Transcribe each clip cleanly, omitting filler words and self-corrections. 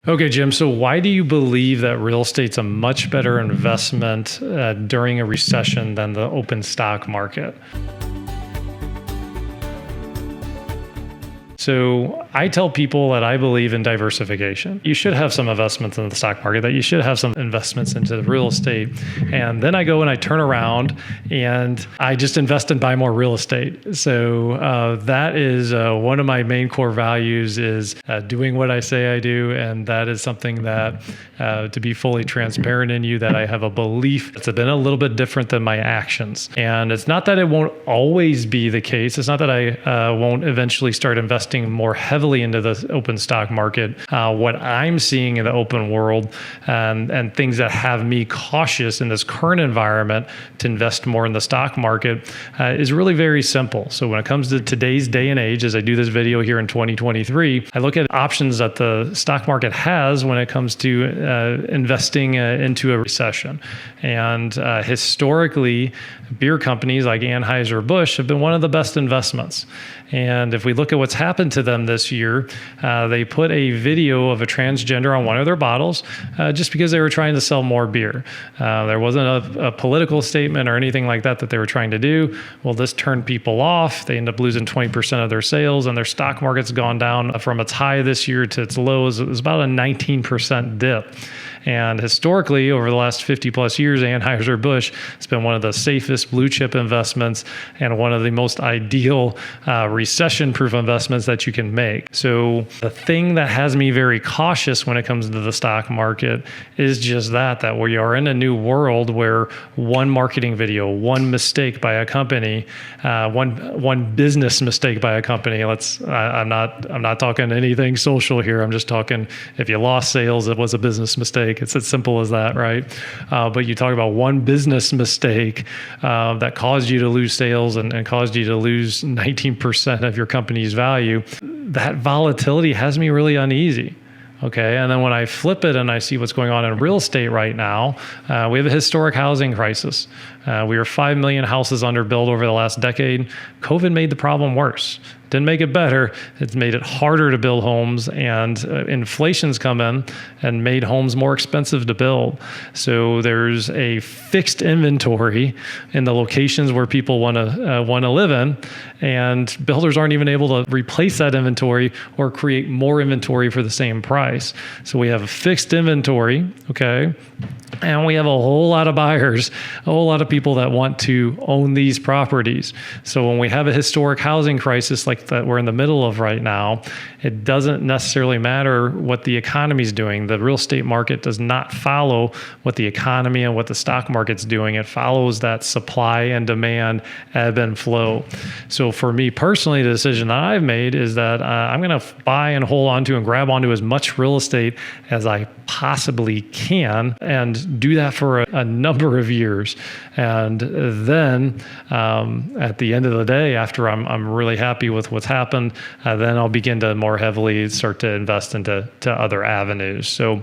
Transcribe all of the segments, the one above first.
Okay, Jim. So why do you believe that real estate's a much better investment during a recession than the open stock market? So I tell people that I believe in diversification. You should have some investments in the stock market, that you should have some investments into the real estate. And then I go and I turn around and I just invest and buy more real estate. So that is one of my main core values is doing what I say I do. And that is something that, to be fully transparent in you, that I have a belief that's been a little bit different than my actions. And it's not that it won't always be the case. It's not that I won't eventually start investing more heavily into the open stock market. What I'm seeing in the open world and things that have me cautious in this current environment to invest more in the stock market is really very simple. So when it comes to today's day and age, as I do this video here in 2023, I look at options that the stock market has when it comes to investing into a recession. And historically, beer companies like Anheuser-Busch have been one of the best investments. And if we look at what's happened to them this year, they put a video of a transgender on one of their bottles just because they were trying to sell more beer. There wasn't a political statement or anything like that they were trying to do. Well, this turned people off. They end up losing 20% of their sales, and their stock market's gone down from its high this year to its lows. It was about a 19% dip. And historically, over the last 50 plus years, Anheuser-Busch has been one of the safest blue chip investments and one of the most ideal recession-proof investments that you can make. So the thing that has me very cautious when it comes to the stock market is just that we are in a new world where one marketing video, one mistake by a company, one business mistake by a company. I'm not talking anything social here. I'm just talking if you lost sales, it was a business mistake. It's as simple as that, right? But you talk about one business mistake that caused you to lose sales and caused you to lose 19% of your company's value. That volatility has me really uneasy. Okay. And then when I flip it and I see what's going on in real estate right now, we have a historic housing crisis. We were 5 million houses underbuilt over the last decade. COVID made the problem worse. Didn't make it better. It's made it harder to build homes, and inflation's come in and made homes more expensive to build. So there's a fixed inventory in the locations where people want to live in, and builders aren't even able to replace that inventory or create more inventory for the same price. So we have a fixed inventory, okay? And we have a whole lot of buyers, a whole lot of people that want to own these properties. So when we have a historic housing crisis like that we're in the middle of right now, it doesn't necessarily matter what the economy is doing. The real estate market does not follow what the economy and what the stock market's doing. It follows that supply and demand ebb and flow. So for me personally, the decision that I've made is that I'm going to buy and hold on to and grab onto as much real estate as I possibly can and do that for a number of years. And then at the end of the day, after I'm really happy with what's happened, then I'll begin to more heavily start to invest into other avenues. So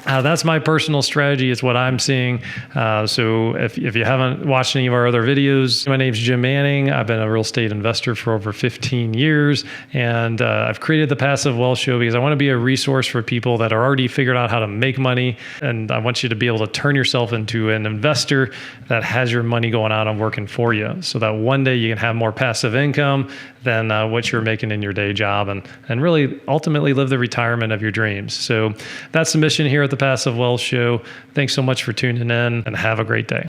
that's my personal strategy. It's what I'm seeing. So if you haven't watched any of our other videos, my name's Jim Manning. I've been a real estate investor for over 15 years. And I've created the Passive Wealth Show because I want to be a resource for people that are already figured out how to make money. And I want you to be able to turn yourself into an investor that has your money going out and working for you, so that one day you can have more passive income than what you're making in your day job, and really ultimately live the retirement of your dreams. So that's the mission here at the Passive Wealth Show. Thanks so much for tuning in, and have a great day.